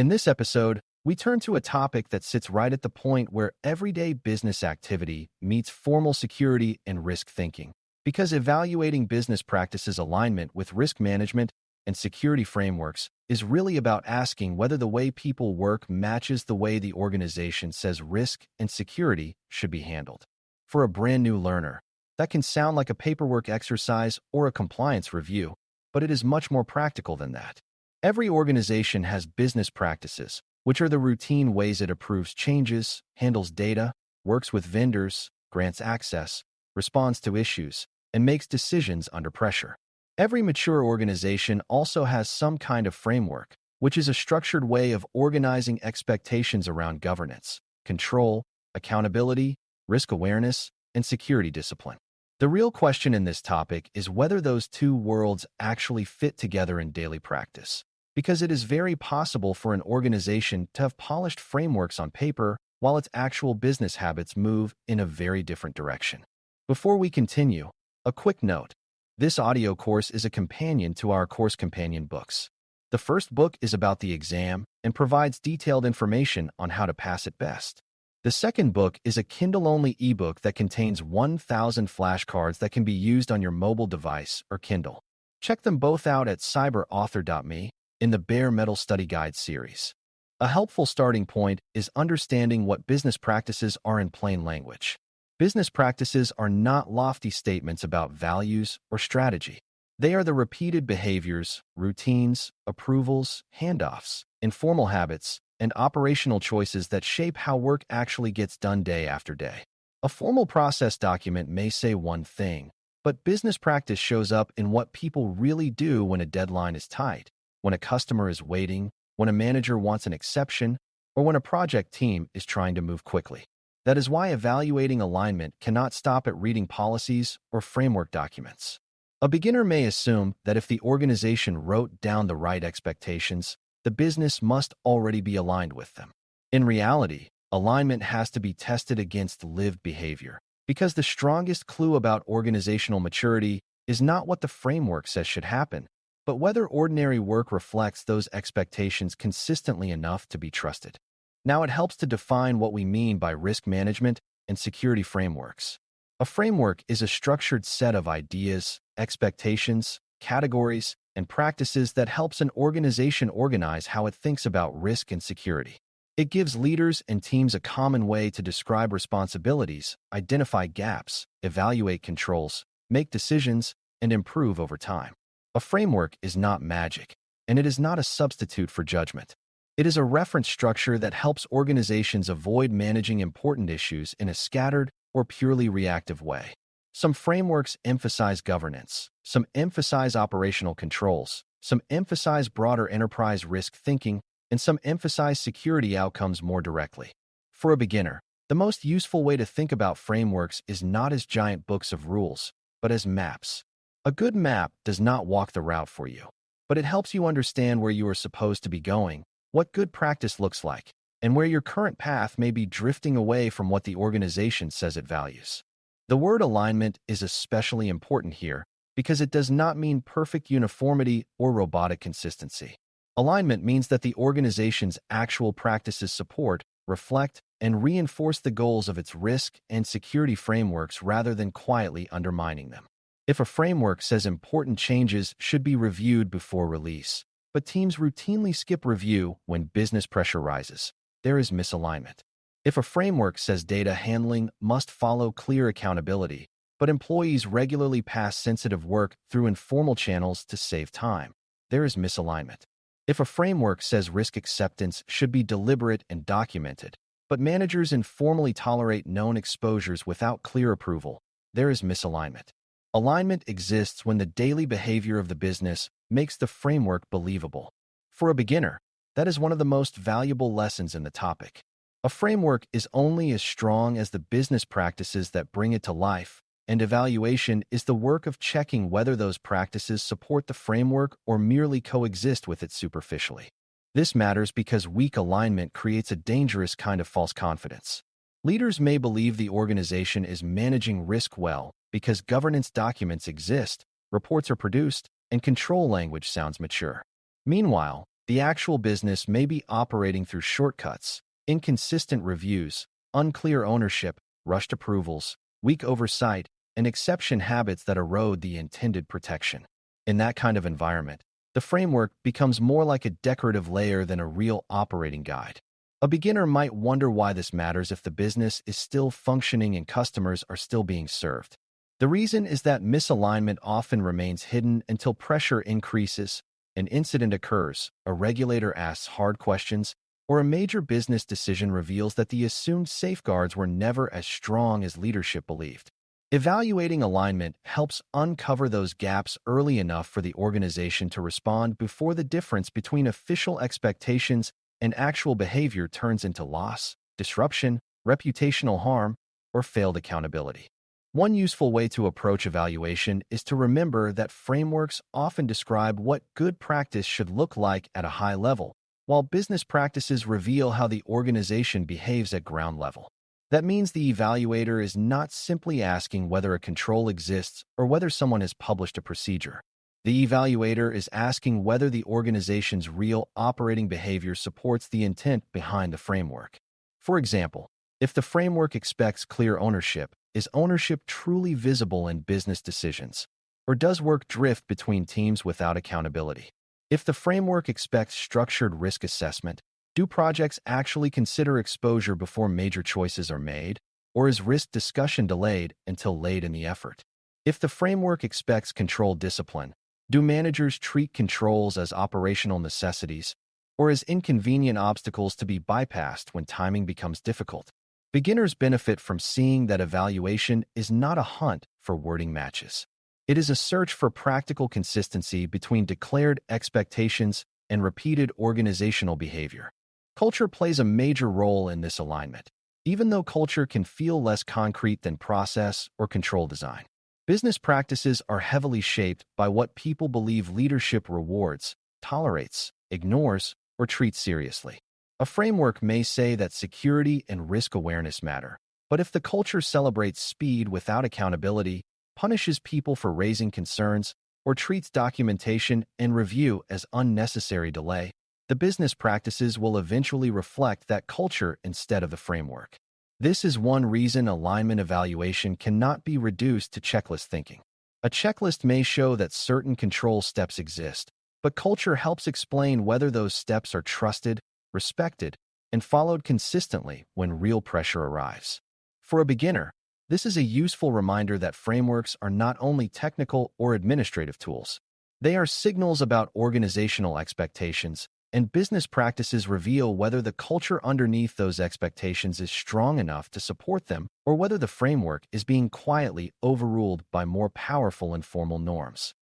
In this episode, we turn to a topic that sits right at the point where everyday business activity meets formal security and risk thinking. Because evaluating business practices' alignment with risk management and security frameworks is really about asking whether the way people work matches the way the organization says risk and security should be handled. For a brand new learner, that can sound like a paperwork exercise or a compliance review, but it is much more practical than that. Every organization has business practices, which are the routine ways it approves changes, handles data, works with vendors, grants access, responds to issues, and makes decisions under pressure. Every mature organization also has some kind of framework, which is a structured way of organizing expectations around governance, control, accountability, risk awareness, and security discipline. The real question in this topic is whether those two worlds actually fit together in daily practice, because it is very possible for an organization to have polished frameworks on paper while its actual business habits move in a very different direction. Before we continue, a quick note. This audio course is a companion to our course companion books. The first book is about the exam and provides detailed information on how to pass it best. The second book is a Kindle-only ebook that contains 1,000 flashcards that can be used on your mobile device or Kindle. Check them both out at cyberauthor.me in the Bare Metal Study Guide series. A helpful starting point is understanding what business practices are in plain language. Business practices are not lofty statements about values or strategy. They are the repeated behaviors, routines, approvals, handoffs, informal habits, and operational choices that shape how work actually gets done day after day. A formal process document may say one thing, but business practice shows up in what people really do when a deadline is tight, when a customer is waiting, when a manager wants an exception, or when a project team is trying to move quickly. That is why evaluating alignment cannot stop at reading policies or framework documents. A beginner may assume that if the organization wrote down the right expectations, the business must already be aligned with them. In reality, alignment has to be tested against lived behavior, because the strongest clue about organizational maturity is not what the framework says should happen, but whether ordinary work reflects those expectations consistently enough to be trusted. Now it helps to define what we mean by risk management and security frameworks. A framework is a structured set of ideas, expectations, categories, and practices that helps an organization organize how it thinks about risk and security. It gives leaders and teams a common way to describe responsibilities, identify gaps, evaluate controls, make decisions, and improve over time. A framework is not magic, and it is not a substitute for judgment. It is a reference structure that helps organizations avoid managing important issues in a scattered or purely reactive way. Some frameworks emphasize governance, some emphasize operational controls, some emphasize broader enterprise risk thinking, and some emphasize security outcomes more directly. For a beginner, the most useful way to think about frameworks is not as giant books of rules, but as maps. A good map does not walk the route for you, but it helps you understand where you are supposed to be going, what good practice looks like, and where your current path may be drifting away from what the organization says it values. The word alignment is especially important here because it does not mean perfect uniformity or robotic consistency. Alignment means that the organization's actual practices support, reflect, and reinforce the goals of its risk and security frameworks rather than quietly undermining them. If a framework says important changes should be reviewed before release, but teams routinely skip review when business pressure rises, there is misalignment. If a framework says data handling must follow clear accountability, but employees regularly pass sensitive work through informal channels to save time, there is misalignment. If a framework says risk acceptance should be deliberate and documented, but managers informally tolerate known exposures without clear approval, there is misalignment. Alignment exists when the daily behavior of the business makes the framework believable. For a beginner, that is one of the most valuable lessons in the topic. A framework is only as strong as the business practices that bring it to life, and evaluation is the work of checking whether those practices support the framework or merely coexist with it superficially. This matters because weak alignment creates a dangerous kind of false confidence. Leaders may believe the organization is managing risk well because governance documents exist, reports are produced, and control language sounds mature. Meanwhile, The actual business may be operating through shortcuts, inconsistent reviews, unclear ownership, rushed approvals, weak oversight, and exception habits that erode the intended protection. In that kind of environment, the framework becomes more like a decorative layer than a real operating guide. A beginner might wonder why this matters if the business is still functioning and customers are still being served. The reason is that misalignment often remains hidden until pressure increases, an incident occurs, a regulator asks hard questions, or a major business decision reveals that the assumed safeguards were never as strong as leadership believed. Evaluating alignment helps uncover those gaps early enough for the organization to respond before the difference between official expectations and actual behavior turns into loss, disruption, reputational harm, or failed accountability. One useful way to approach evaluation is to remember that frameworks often describe what good practice should look like at a high level, while business practices reveal how the organization behaves at ground level. That means the evaluator is not simply asking whether a control exists or whether someone has published a procedure. The evaluator is asking whether the organization's real operating behavior supports the intent behind the framework. For example, if the framework expects clear ownership, is ownership truly visible in business decisions? Or does work drift between teams without accountability? If the framework expects structured risk assessment, do projects actually consider exposure before major choices are made? Or is risk discussion delayed until late in the effort? If the framework expects controlled discipline, do managers treat controls as operational necessities or as inconvenient obstacles to be bypassed when timing becomes difficult? Beginners benefit from seeing that evaluation is not a hunt for wording matches. It is a search for practical consistency between declared expectations and repeated organizational behavior. Culture plays a major role in this alignment, even though culture can feel less concrete than process or control design. Business practices are heavily shaped by what people believe leadership rewards, tolerates, ignores, or treats seriously. A framework may say that security and risk awareness matter, but if the culture celebrates speed without accountability, punishes people for raising concerns, or treats documentation and review as unnecessary delay, the business practices will eventually reflect that culture instead of the framework. This is one reason alignment evaluation cannot be reduced to checklist thinking. A checklist may show that certain control steps exist, but culture helps explain whether those steps are trusted, respected, and followed consistently when real pressure arrives. For a beginner, this is a useful reminder that frameworks are not only technical or administrative tools. They are signals about organizational expectations, and business practices reveal whether the culture underneath those expectations is strong enough to support them or whether the framework is being quietly overruled by more powerful and formal norms.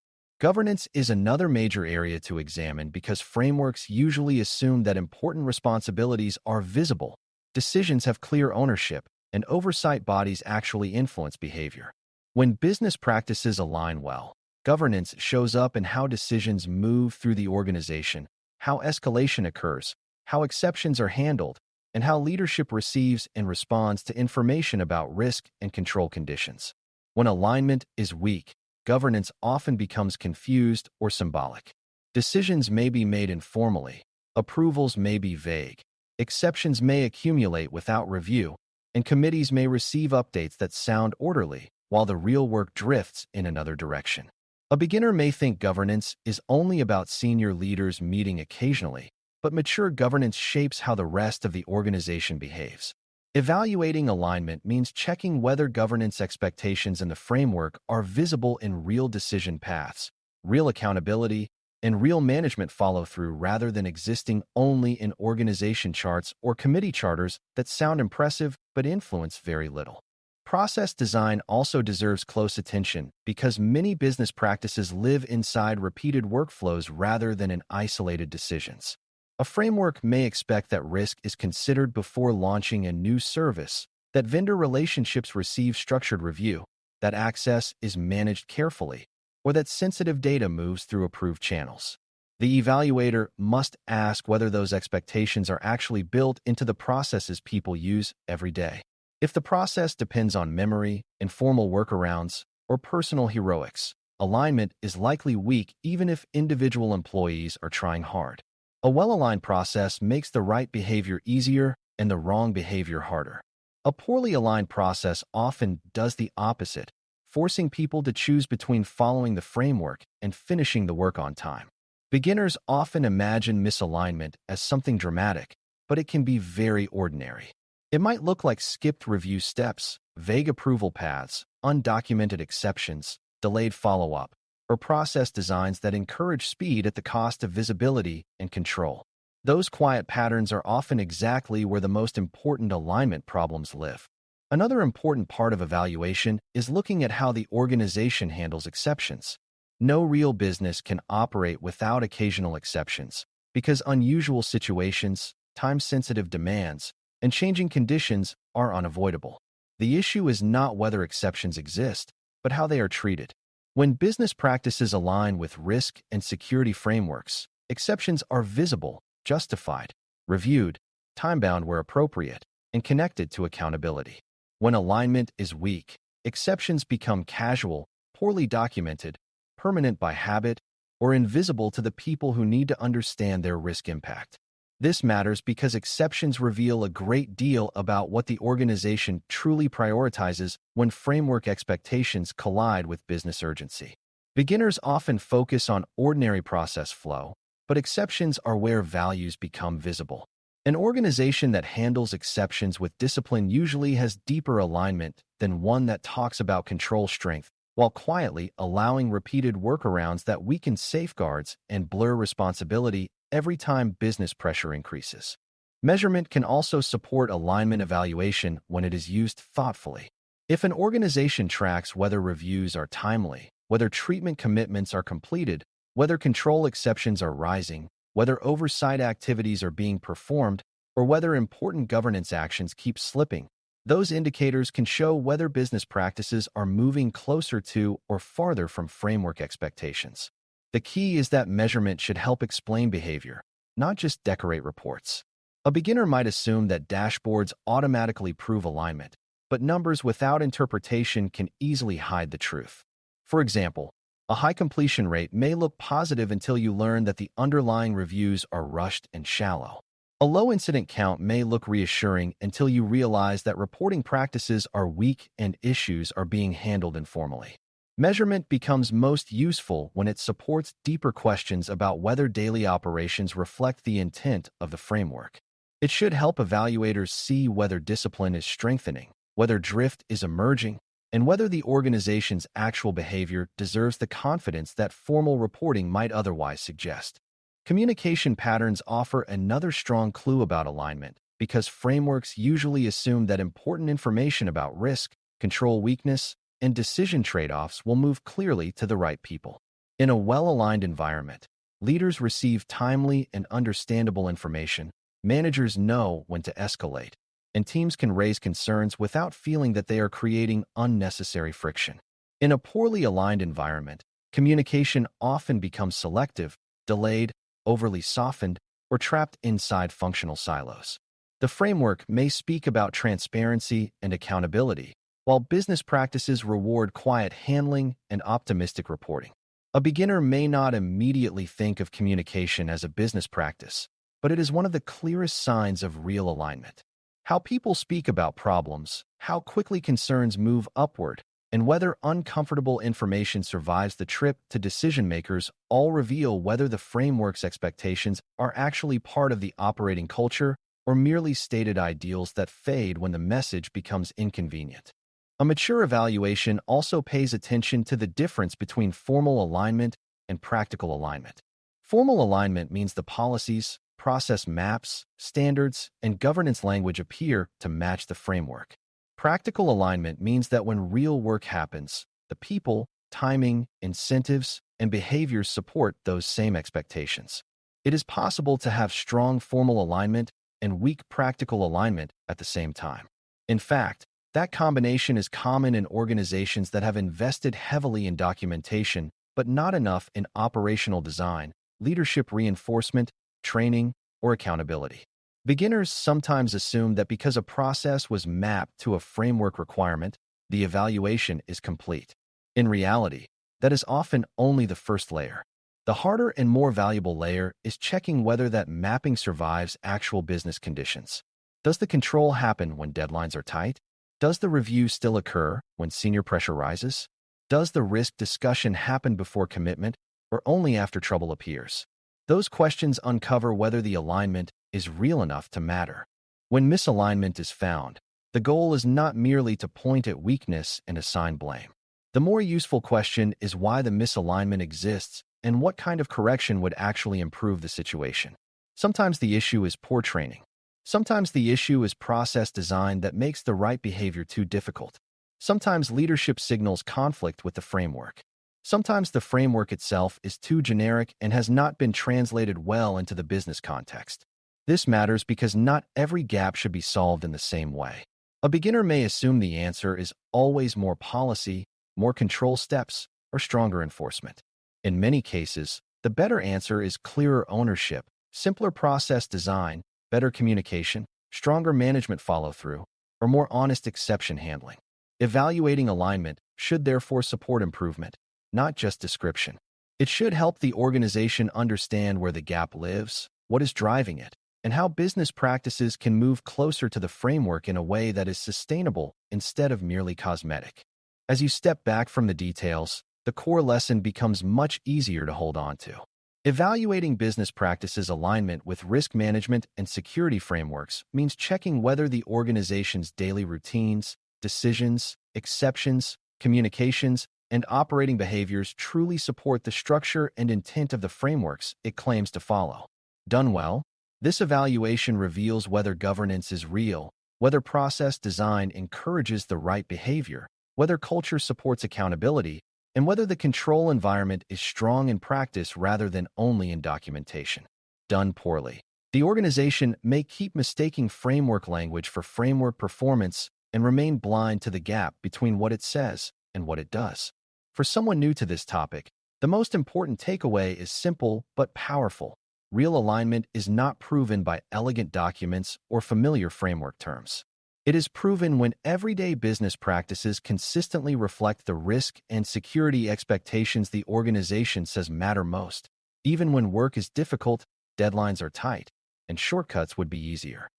Governance is another major area to examine because frameworks usually assume that important responsibilities are visible, decisions have clear ownership, and oversight bodies actually influence behavior. When business practices align well, governance shows up in how decisions move through the organization, how escalation occurs, how exceptions are handled, and how leadership receives and responds to information about risk and control conditions. When alignment is weak, governance often becomes confused or symbolic. Decisions may be made informally, approvals may be vague, exceptions may accumulate without review, and committees may receive updates that sound orderly while the real work drifts in another direction. A beginner may think governance is only about senior leaders meeting occasionally, but mature governance shapes how the rest of the organization behaves. Evaluating alignment means checking whether governance expectations in the framework are visible in real decision paths, real accountability, and real management follow-through rather than existing only in organization charts or committee charters that sound impressive but influence very little. Process design also deserves close attention because many business practices live inside repeated workflows rather than in isolated decisions. A framework may expect that risk is considered before launching a new service, that vendor relationships receive structured review, that access is managed carefully, or that sensitive data moves through approved channels. The evaluator must ask whether those expectations are actually built into the processes people use every day. If the process depends on memory, informal workarounds, or personal heroics, alignment is likely weak even if individual employees are trying hard. A well-aligned process makes the right behavior easier and the wrong behavior harder. A poorly aligned process often does the opposite, forcing people to choose between following the framework and finishing the work on time. Beginners often imagine misalignment as something dramatic, but it can be very ordinary. It might look like skipped review steps, vague approval paths, undocumented exceptions, delayed follow-up, or process designs that encourage speed at the cost of visibility and control. Those quiet patterns are often exactly where the most important alignment problems live. Another important part of evaluation is looking at how the organization handles exceptions. No real business can operate without occasional exceptions, because unusual situations, time-sensitive demands, and changing conditions are unavoidable. The issue is not whether exceptions exist, but how they are treated. When business practices align with risk and security frameworks, exceptions are visible, justified, reviewed, time-bound where appropriate, and connected to accountability. When alignment is weak, exceptions become casual, poorly documented, permanent by habit, or invisible to the people who need to understand their risk impact. This matters because exceptions reveal a great deal about what the organization truly prioritizes when framework expectations collide with business urgency. Beginners often focus on ordinary process flow, but exceptions are where values become visible. An organization that handles exceptions with discipline usually has deeper alignment than one that talks about control strength, while quietly allowing repeated workarounds that weaken safeguards and blur responsibility every time business pressure increases. Measurement can also support alignment evaluation when it is used thoughtfully. If an organization tracks whether reviews are timely, whether treatment commitments are completed, whether control exceptions are rising, whether oversight activities are being performed, or whether important governance actions keep slipping, those indicators can show whether business practices are moving closer to or farther from framework expectations. The key is that measurement should help explain behavior, not just decorate reports. A beginner might assume that dashboards automatically prove alignment, but numbers without interpretation can easily hide the truth. For example, a high completion rate may look positive until you learn that the underlying reviews are rushed and shallow. A low incident count may look reassuring until you realize that reporting practices are weak and issues are being handled informally. Measurement becomes most useful when it supports deeper questions about whether daily operations reflect the intent of the framework. It should help evaluators see whether discipline is strengthening, whether drift is emerging, and whether the organization's actual behavior deserves the confidence that formal reporting might otherwise suggest. Communication patterns offer another strong clue about alignment, because frameworks usually assume that important information about risk, control weakness, and decision trade-offs will move clearly to the right people. In a well-aligned environment, leaders receive timely and understandable information, managers know when to escalate, and teams can raise concerns without feeling that they are creating unnecessary friction. In a poorly aligned environment, communication often becomes selective, delayed, overly softened, or trapped inside functional silos. The framework may speak about transparency and accountability, while business practices reward quiet handling and optimistic reporting. A beginner may not immediately think of communication as a business practice, but it is one of the clearest signs of real alignment. How people speak about problems, how quickly concerns move upward, and whether uncomfortable information survives the trip to decision-makers all reveal whether the framework's expectations are actually part of the operating culture or merely stated ideals that fade when the message becomes inconvenient. A mature evaluation also pays attention to the difference between formal alignment and practical alignment. Formal alignment means the policies, process maps, standards, and governance language appear to match the framework. Practical alignment means that when real work happens, the people, timing, incentives, and behaviors support those same expectations. It is possible to have strong formal alignment and weak practical alignment at the same time. In fact, that combination is common in organizations that have invested heavily in documentation, but not enough in operational design, leadership reinforcement, training, or accountability. Beginners sometimes assume that because a process was mapped to a framework requirement, the evaluation is complete. In reality, that is often only the first layer. The harder and more valuable layer is checking whether that mapping survives actual business conditions. Does the control happen when deadlines are tight? Does the review still occur when senior pressure rises? Does the risk discussion happen before commitment or only after trouble appears? Those questions uncover whether the alignment is real enough to matter. When misalignment is found, the goal is not merely to point at weakness and assign blame. The more useful question is why the misalignment exists and what kind of correction would actually improve the situation. Sometimes the issue is poor training. Sometimes the issue is process design that makes the right behavior too difficult. Sometimes leadership signals conflict with the framework. Sometimes the framework itself is too generic and has not been translated well into the business context. This matters because not every gap should be solved in the same way. A beginner may assume the answer is always more policy, more control steps, or stronger enforcement. In many cases, the better answer is clearer ownership, simpler process design, better communication, stronger management follow-through, or more honest exception handling. Evaluating alignment should therefore support improvement, not just description. It should help the organization understand where the gap lives, what is driving it, and how business practices can move closer to the framework in a way that is sustainable instead of merely cosmetic. As you step back from the details, the core lesson becomes much easier to hold on to. Evaluating business practices' alignment with risk management and security frameworks means checking whether the organization's daily routines, decisions, exceptions, communications, and operating behaviors truly support the structure and intent of the frameworks it claims to follow. Done well, this evaluation reveals whether governance is real, whether process design encourages the right behavior, whether culture supports accountability, and whether the control environment is strong in practice rather than only in documentation. Done poorly, the organization may keep mistaking framework language for framework performance and remain blind to the gap between what it says and what it does. For someone new to this topic, the most important takeaway is simple but powerful. Real alignment is not proven by elegant documents or familiar framework terms. It is proven when everyday business practices consistently reflect the risk and security expectations the organization says matter most, even when work is difficult, deadlines are tight, and shortcuts would be easier.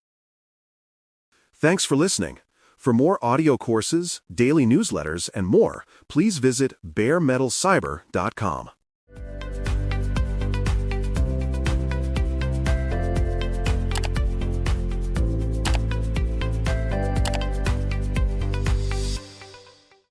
Thanks for listening. For more audio courses, daily newsletters, and more, please visit baremetalcyber.com.